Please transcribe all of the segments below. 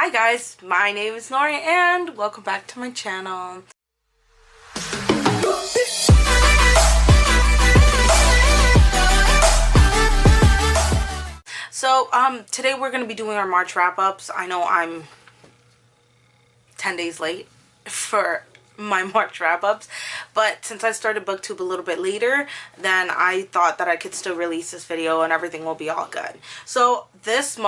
Hi guys, my name is Nori and welcome back to my channel. So today we're going to be doing our March wrap-ups. I know I'm 10 days late for my March wrap-ups, but since I started booktube a little bit later, then I thought that I could still release this video and everything will be all good. So last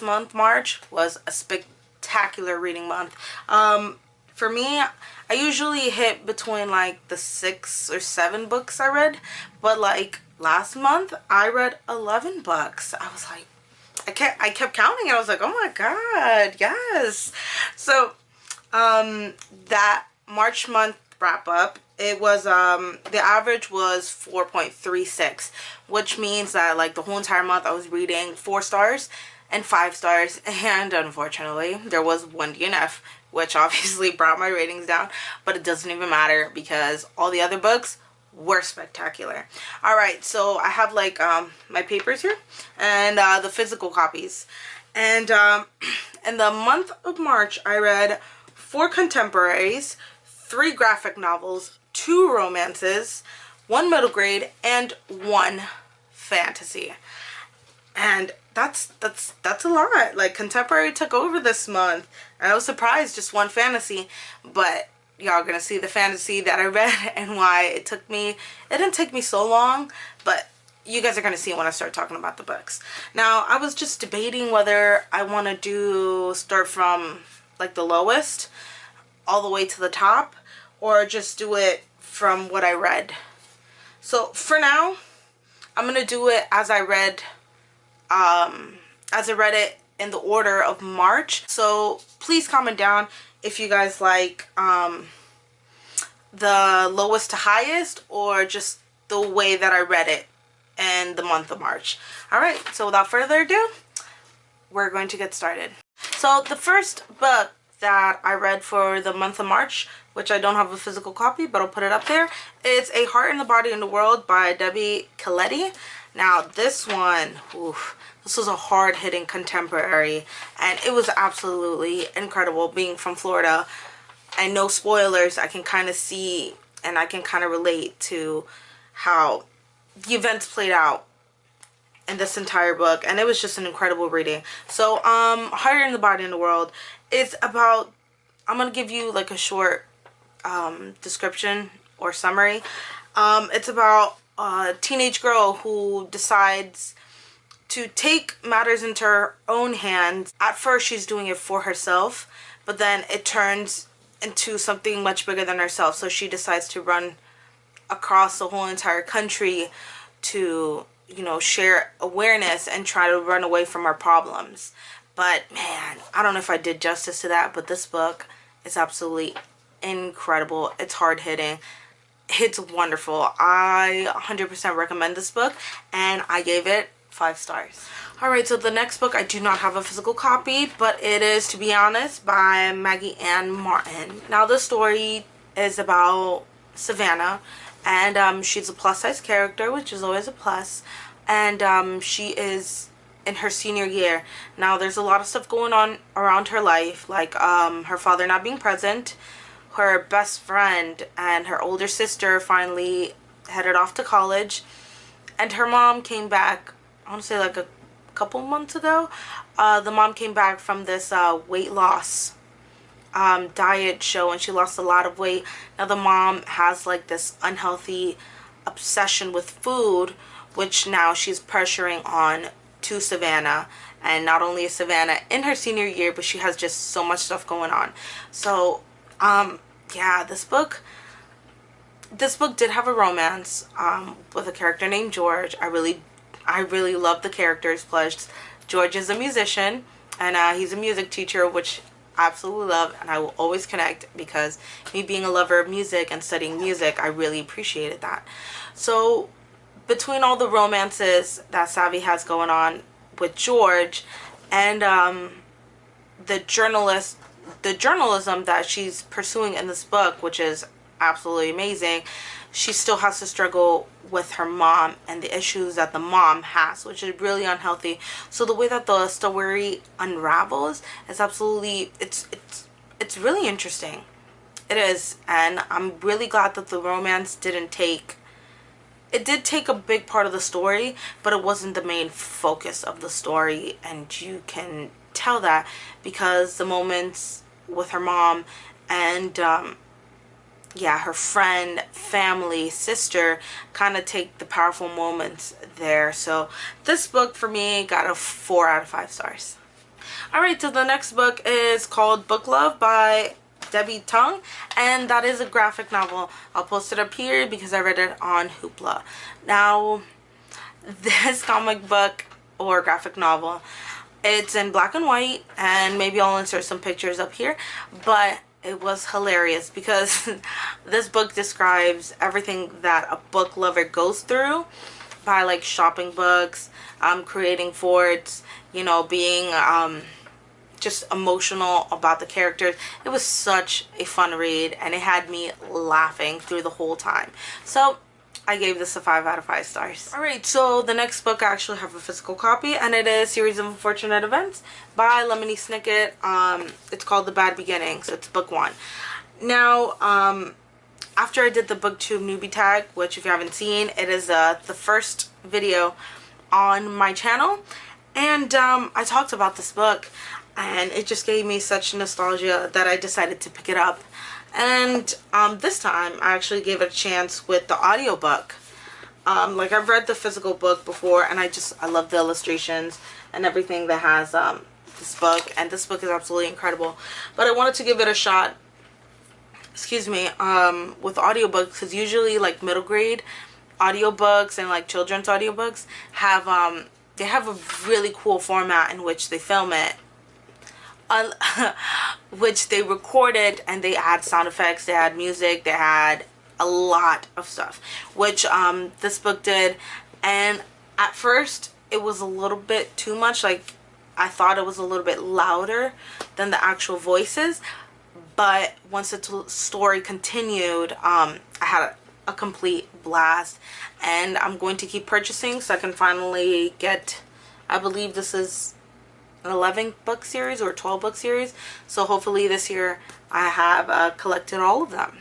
month, March, was a spectacular reading month. For me, I usually hit between like the 6 or 7 books I read, but like last month I read 11 books. I was like, I kept counting and I was like, oh my god, yes. So that March month wrap up, it was the average was 4.36, which means that like the whole entire month I was reading 4 stars and 5 stars, and unfortunately there was 1 DNF, which obviously brought my ratings down, but it doesn't even matter because all the other books were spectacular. Alright, so I have like my papers here and the physical copies, and in the month of March I read 4 contemporaries, 3 graphic novels, 2 romances, 1 middle grade, and 1 fantasy. And that's a lot. Like, contemporary took over this month, and I was surprised just 1 fantasy, but y'all gonna see the fantasy that I read and why it didn't take me so long, but you guys are gonna see when I start talking about the books. Now, I was just debating whether I want to start from like the lowest all the way to the top, or just do it from what I read. So for now, I'm gonna do it as I read it in the order of March. So please comment down if you guys like the lowest to highest, or just the way that I read it in the month of March. Alright, so without further ado, we're going to get started. So the first book that I read for the month of March, which I don't have a physical copy, but I'll put it up there, it's A Heart in the Body and the World by Debbie Caletti. Now this one, this was a hard-hitting contemporary, and it was absolutely incredible. Being from Florida, and no spoilers, I can kind of see and I can kind of relate to how the events played out in this entire book, and it was just an incredible reading. So Heart in the Body and the World is about, I'm gonna give you like a short description or summary. It's about a teenage girl who decides to take matters into her own hands. At first she's doing it for herself, but then it turns into something much bigger than herself, so she decides to run across the whole entire country to, you know, share awareness and try to run away from her problems. But man, I don't know if I did justice to that, but this book is absolutely incredible. It's hard-hitting. It's wonderful. I 100% recommend this book, and I gave it 5 stars. Alright, so the next book, I do not have a physical copy, but it is To Be Honest by Maggie Ann Martin. Now this story is about Savannah, and she's a plus-size character, which is always a plus, and she is in her senior year. Now there's a lot of stuff going on around her life, like her father not being present, her best friend and her older sister finally headed off to college, and her mom came back, I want to say like a couple months ago. The mom came back from this weight loss diet show, and she lost a lot of weight. Now the mom has like this unhealthy obsession with food, which now she's pressuring on to Savannah. And not only is Savannah in her senior year, but she has just so much stuff going on. So yeah, this book did have a romance with a character named George. I really love the characters. Plus George is a musician, and he's a music teacher, which I absolutely love, and I will always connect, because me being a lover of music and studying music, I really appreciated that. So between all the romances that Savvy has going on with George, and the journalism that she's pursuing in this book, which is absolutely amazing, she still has to struggle with her mom and the issues that the mom has, which is really unhealthy. So the way that the story unravels is absolutely, it's really interesting. It is. And I'm really glad that the romance didn't take, it did take a big part of the story, but it wasn't the main focus of the story. And you can tell that because the moments with her mom and yeah, her friend, family, sister kind of take the powerful moments there. So this book for me got a 4 out of 5 stars. Alright, so the next book is called Book Love by Debbie Tung, and that is a graphic novel. I'll post it up here because I read it on Hoopla. Now, this comic book or graphic novel, it's in black and white, and maybe I'll insert some pictures up here, but it was hilarious because this book describes everything that a book lover goes through by like shopping books, creating forts, you know, being just emotional about the characters. It was such a fun read and it had me laughing through the whole time. So I gave this a 5 out of 5 stars. Alright, so the next book I actually have a physical copy, and it is Series of Unfortunate Events by Lemony Snicket. It's called The Bad Beginning, so it's book 1. Now, after I did the booktube newbie tag, which if you haven't seen, it is the first video on my channel, and I talked about this book, and it just gave me such nostalgia that I decided to pick it up. And this time I actually gave it a chance with the audiobook. Like I've read the physical book before, and I love the illustrations and everything that has this book, and this book is absolutely incredible. But I wanted to give it a shot, excuse me, with audiobooks, because usually like middle grade audiobooks and like children's audiobooks have they have a really cool format in which they film it, which they recorded, and they add sound effects, they add music, they had a lot of stuff, which this book did. And at first it was a little bit too much. Like I thought it was a little bit louder than the actual voices, but once the story continued, I had a complete blast, and I'm going to keep purchasing so I can finally get, I believe this is an 11 book series or 12 book series, so hopefully this year I have collected all of them.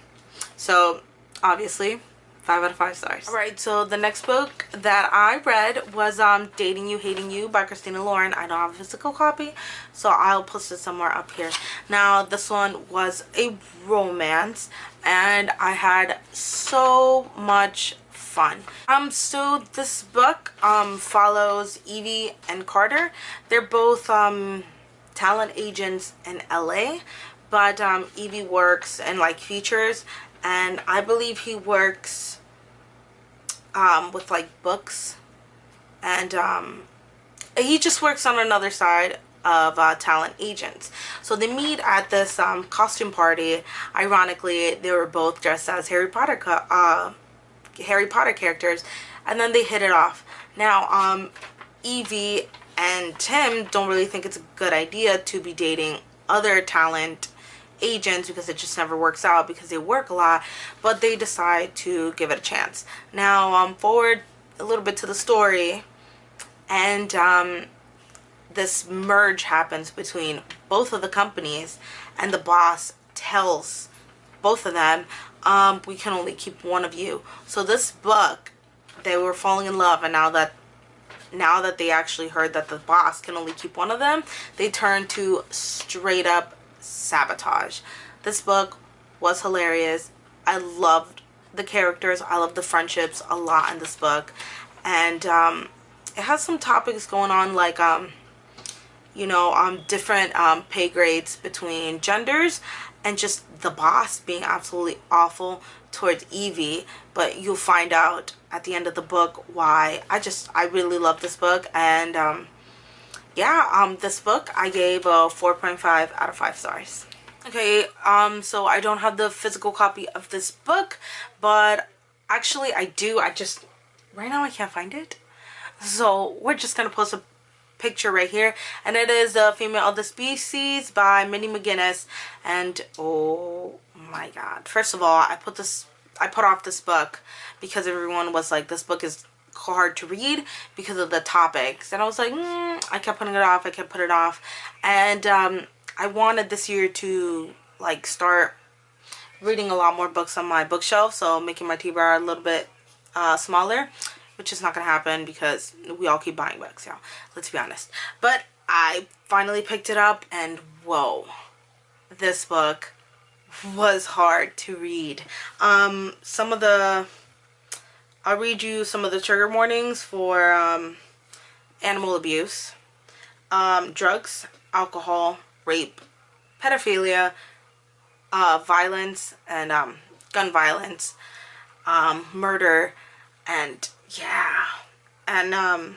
So obviously 5 out of 5 stars. Alright, so the next book that I read was Dating You, Hating You by Christina Lauren. I don't have a physical copy, so I'll post it somewhere up here. Now this one was a romance, and I had so much fun. So this book follows Evie and Carter. They're both talent agents in LA, but Evie works in like features, and I believe he works with like books, and he just works on another side of talent agents. So they meet at this costume party. Ironically, they were both dressed as Harry Potter characters, and then they hit it off. Now Evie and Tim don't really think it's a good idea to be dating other talent agents because it just never works out because they work a lot, but they decide to give it a chance. Now forward a little bit to the story, and this merge happens between both of the companies, and the boss tells both of them, we can only keep one of you. So this book, they were falling in love, and now that they actually heard that the boss can only keep one of them, they turn to straight up sabotage. This book was hilarious. I loved the characters, I loved the friendships a lot in this book, and it has some topics going on, like you know, different pay grades between genders, and just the boss being absolutely awful towards Evie. But you'll find out at the end of the book why. I really love this book, and yeah, this book I gave a 4.5 out of 5 stars. Okay, so I don't have the physical copy of this book, but actually I do. Right now I can't find it, so we're just gonna post a picture right here, and it is The Female of the Species by Minnie McGinnis. And oh my god, first of all, I put off this book because everyone was like, this book is hard to read because of the topics, and I was like, I kept putting it off, and I wanted this year to like start reading a lot more books on my bookshelf, so making my tea bar a little bit smaller, which is not gonna happen because we all keep buying books, y'all, let's be honest. But I finally picked it up, and whoa, this book was hard to read. I'll read you some of the trigger warnings for animal abuse, drugs, alcohol, rape, pedophilia, violence, and gun violence, murder, and yeah, and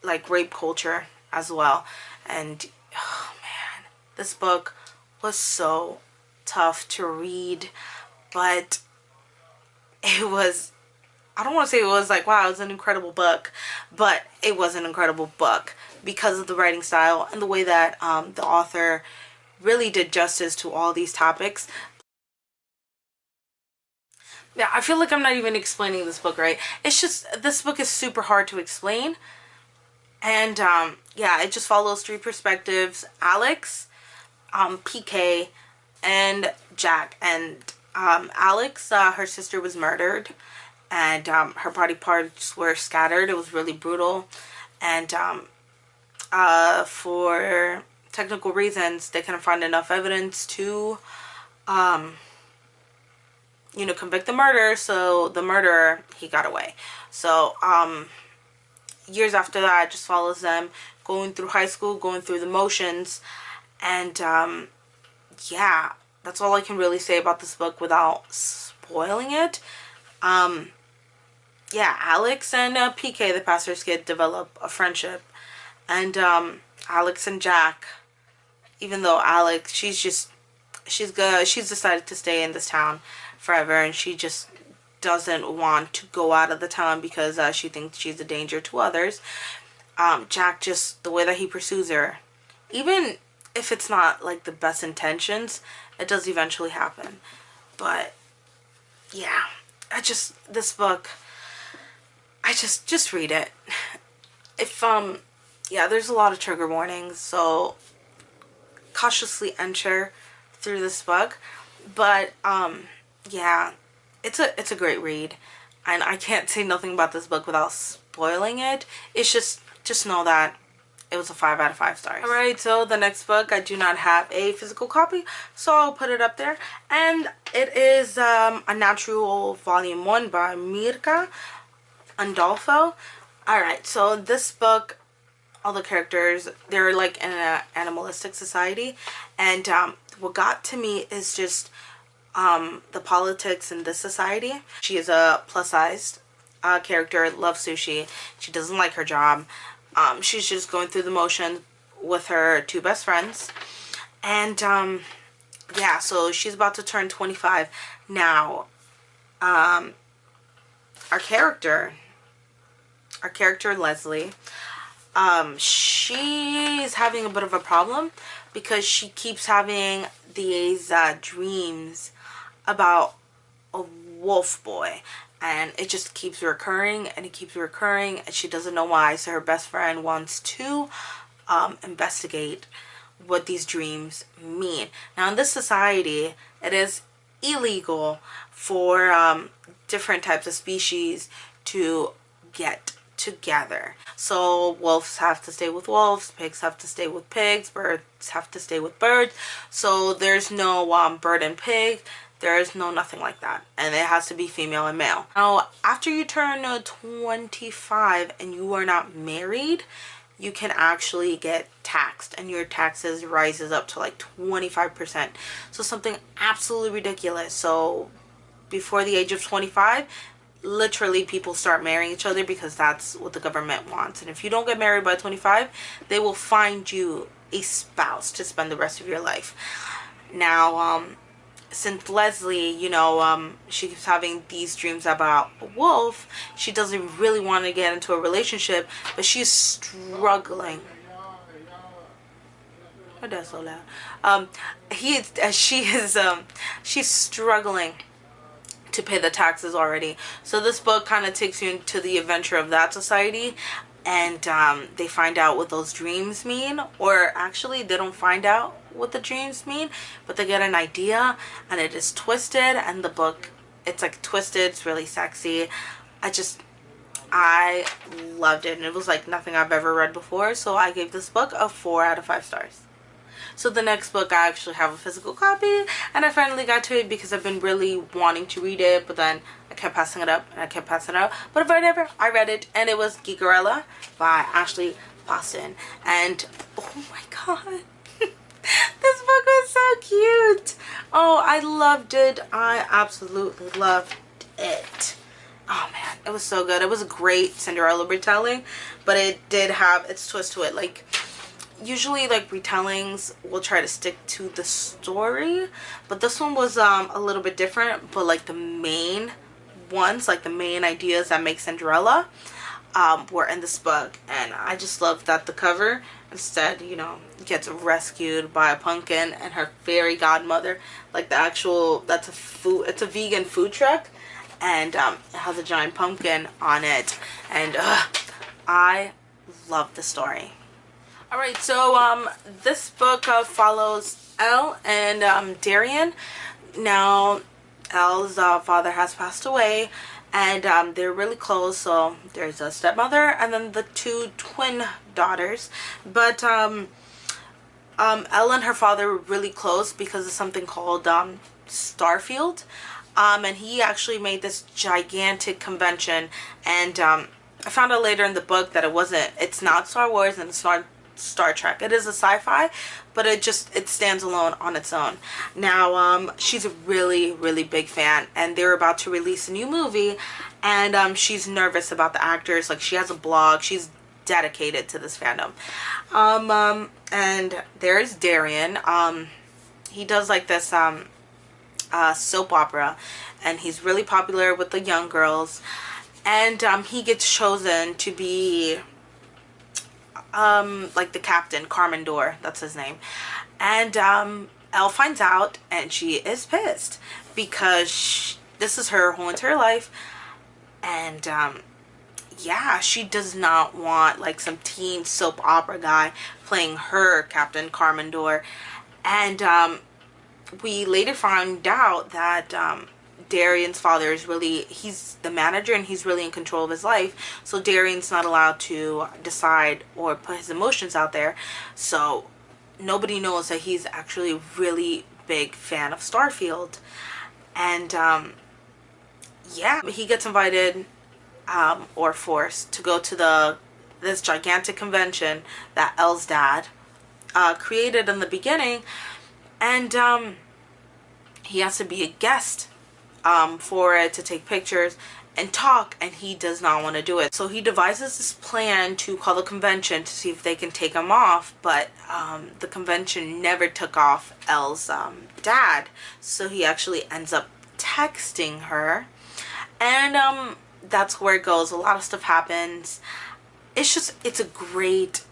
like rape culture as well. And oh man, this book was so tough to read, but it was, I don't want to say it was like, wow, it was an incredible book, but it was an incredible book because of the writing style and the way that the author really did justice to all these topics. Yeah, I feel like I'm not even explaining this book right. It's just, this book is super hard to explain. And yeah, it just follows three perspectives: Alex, PK, and Jack. And Alex, her sister was murdered, and her body parts were scattered. It was really brutal, and for technical reasons, they couldn't find enough evidence to, you know, convict the murderer. So the murderer, he got away. So years after that, just follows them going through high school, going through the motions, and yeah, that's all I can really say about this book without spoiling it. Yeah, Alex and PK, the pastor's kid, develop a friendship. And Alex and Jack, even though Alex, she's decided to stay in this town forever, and she just doesn't want to go out of the town because she thinks she's a danger to others. Jack, just the way that he pursues her, even if it's not like the best intentions, it does eventually happen. But yeah, this book, just read it. If yeah, there's a lot of trigger warnings, so cautiously enter through this book. But yeah, it's a great read, and I can't say nothing about this book without spoiling it. It's just know that it was a 5 out of 5 stars. Alright, so the next book, I do not have a physical copy, so I'll put it up there. And it is A Natural Volume 1 by Mirka Andolfo. Alright, so this book, all the characters, they're like in an animalistic society. And what got to me is just the politics in this society. She is a plus-sized character, loves sushi. She doesn't like her job. She's just going through the motions with her two best friends. And yeah, so she's about to turn 25 now. Our character Leslie, she's having a bit of a problem because she keeps having these dreams about a wolf boy, and it just keeps recurring, and it keeps recurring, and she doesn't know why. So her best friend wants to investigate what these dreams mean. Now in this society, it is illegal for different types of species to get together. So wolves have to stay with wolves, pigs have to stay with pigs, birds have to stay with birds. So there's no bird and pig. There is no nothing like that, and it has to be female and male. Now after you turn 25 and you are not married, you can actually get taxed, and your taxes rises up to like 25%. So something absolutely ridiculous. So before the age of 25, literally people start marrying each other because that's what the government wants. And if you don't get married by 25, they will find you a spouse to spend the rest of your life. Now since Leslie, you know, she keeps having these dreams about a wolf, she doesn't really want to get into a relationship, but she's struggling. Oh, that's so loud. She's struggling to pay the taxes already. So this book kind of takes you into the adventure of that society, and they find out what those dreams mean, or actually they don't find out what the dreams mean, but they get an idea, and it is twisted, and the book, it's like twisted, it's really sexy. I loved it, and it was like nothing I've ever read before, so I gave this book a 4 out of 5 stars. So the next book, I actually have a physical copy, and I finally got to it because I've been really wanting to read it, but then I kept passing it up and I kept passing it up. But whatever, I read it, and it was Giggorilla by Ashley Boston. And oh my god, this book was so cute. Oh, I loved it. I absolutely loved it. Oh man, it was so good. It was a great Cinderella retelling, but it did have its twist to it. Like, usually like retellings will try to stick to the story, but this one was a little bit different. But like the main ones, like the main ideas that make Cinderella were in this book, and I just love that the cover instead, you know, gets rescued by a pumpkin and her fairy godmother. Like the actual, it's a vegan food truck, and it has a giant pumpkin on it, and I love the story. Alright, so this book follows Elle and Darian. Now, Elle's father has passed away, and they're really close. So there's a stepmother and then the 2 twin daughters. But Elle and her father were really close because of something called Starfield. And he actually made this gigantic convention, and I found out later in the book that it's not Star Wars and it's not Star Trek. It is a sci-fi, but it stands alone on its own. Now she's a really big fan, and they're about to release a new movie, and she's nervous about the actors. Like, she has a blog, she's dedicated to this fandom. And there's Darian. He does like this soap opera, and he's really popular with the young girls, and he gets chosen to be like the captain, Carmendor, that's his name. And Elle finds out, and she is pissed because this is her whole entire life, and yeah, she does not want like some teen soap opera guy playing her Captain Carmendor. And we later find out that Darian's father is he's the manager, and he's really in control of his life. So Darian's not allowed to decide or put his emotions out there. So nobody knows that he's actually a really big fan of Starfield. And yeah, he gets invited or forced to go to this gigantic convention that Elle's dad created in the beginning. And he has to be a guest for it, to take pictures and talk, and he does not want to do it. So he devises this plan to call the convention to see if they can take him off, but the convention never took off Elle's dad. So he actually ends up texting her, and that's where it goes. A lot of stuff happens. It's a great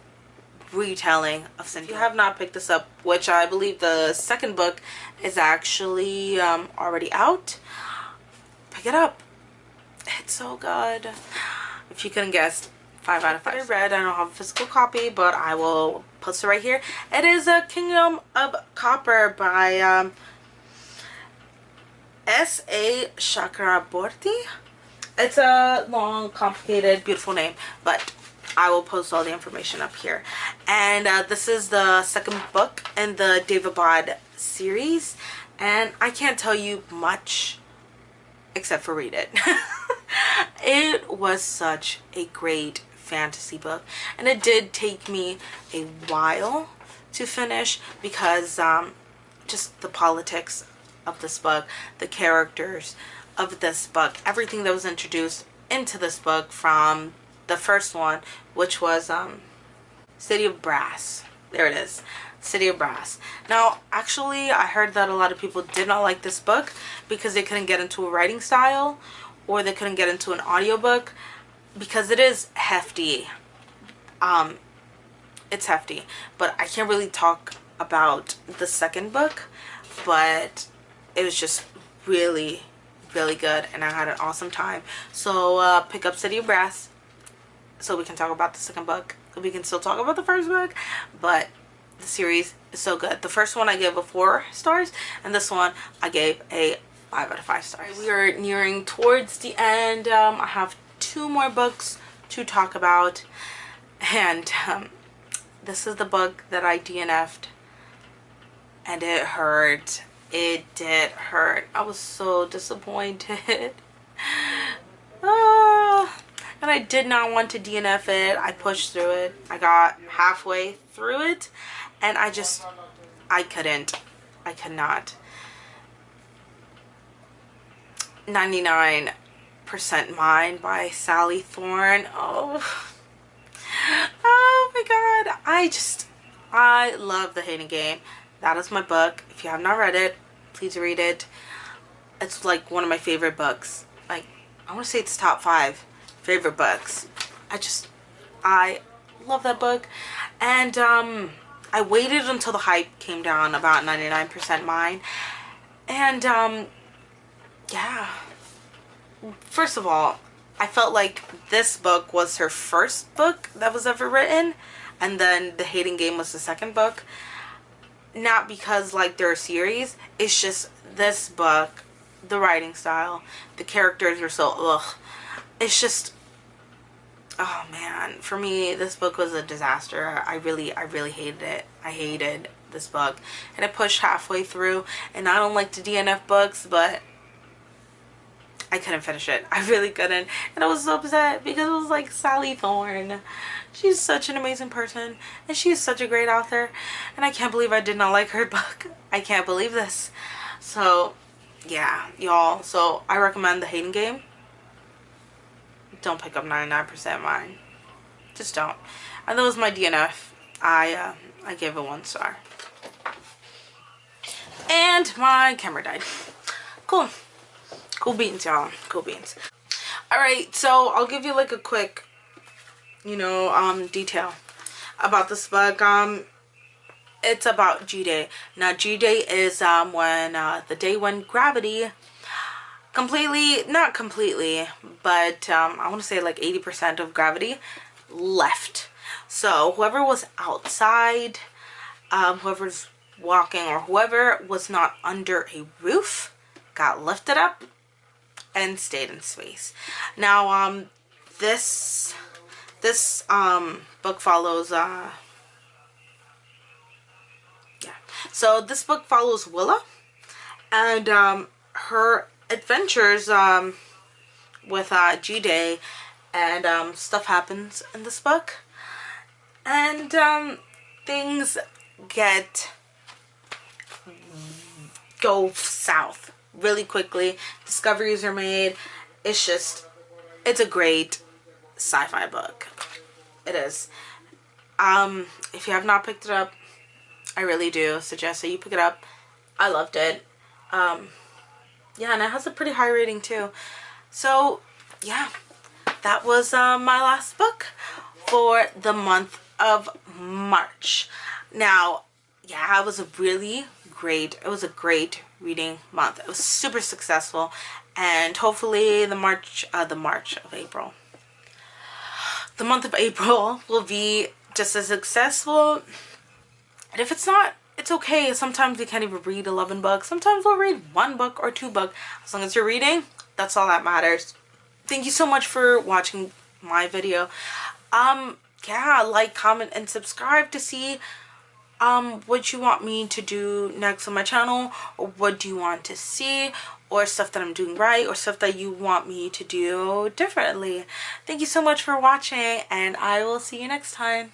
retelling of Cinderella. If you have not picked this up, which I believe the second book is actually already out, pick it up. It's so good. If you couldn't guess, 5 out of 5. I read, I don't have a physical copy, but I will post it right here. It is a Kingdom of Copper by S.A. Chakraborty. It's a long, complicated, beautiful name, but I will post all the information up here. And this is the second book in the David Bod series, and I can't tell you much except for read it. It was such a great fantasy book, and it did take me a while to finish because just the politics of this book, the characters of this book, everything that was introduced into this book from the first one, which was City of Brass. There it is. City of Brass. Now, actually, I heard that a lot of people did not like this book because they couldn't get into a writing style or they couldn't get into an audiobook because it is hefty. It's hefty. But I can't really talk about the second book, but it was just really, really good and I had an awesome time. So pick up City of Brass so we can talk about the second book. We can still talk about the first book, but the series is so good. The first one I gave a 4 stars and this one I gave a 5 out of 5 stars. We are nearing towards the end. I have 2 more books to talk about, and this is the book that I DNF'd and it hurt. It did hurt. I was so disappointed. And I did not want to DNF it. I pushed through it. I got halfway through it and I couldn't. I could not. 99% Mine by Sally Thorne. Oh my god. I love The Hating Game. That is my book. If you have not read it, please read it. It's like one of my favorite books. Like, I want to say it's top 5 favorite books. I love that book. And I waited until the hype came down about 99% Mine. And yeah. First of all, I felt like this book was her first book that was ever written, and then The Hating Game was the second book. Not because like they're a series, it's just this book, the writing style, the characters are so ugh. It's just, oh man, for me this book was a disaster. I really hated it. I hated this book and I pushed halfway through, and I don't like to DNF books, but I couldn't finish it. I really couldn't. And I was so upset because it was like Sally Thorne. She's such an amazing person and she's such a great author, and I can't believe I did not like her book. I can't believe this. So yeah, y'all, so I recommend The Hating Game. Don't pick up 99% Mine. Just don't. And that was my DNF. I gave it 1 star. And my camera died. Cool. Cool beans, y'all. Cool beans. Alright, so I'll give you like a quick, detail about this book. It's about G-Day. Now, G-Day is when the day when gravity not completely, but I want to say like 80% of gravity left. So whoever was outside, whoever's walking, or whoever was not under a roof got lifted up and stayed in space. Now this book follows so this book follows Willa and her adventures with G-Day, and stuff happens in this book, and things go south really quickly. Discoveries are made. It's a great sci-fi book. It is. If you have not picked it up, I really do suggest that you pick it up. I loved it. Yeah, and it has a pretty high rating too. So yeah, that was my last book for the month of March. Now, yeah, it was a great reading month. It was super successful, and hopefully the month of April will be just as successful. And if it's not, it's okay. Sometimes we can't even read 11 books. Sometimes we'll read 1 book or 2 books. As long as you're reading, that's all that matters. Thank you so much for watching my video. Yeah, like, comment, and subscribe to see what you want me to do next on my channel, or what do you want to see, or stuff that I'm doing right, or stuff that you want me to do differently. Thank you so much for watching, and I will see you next time.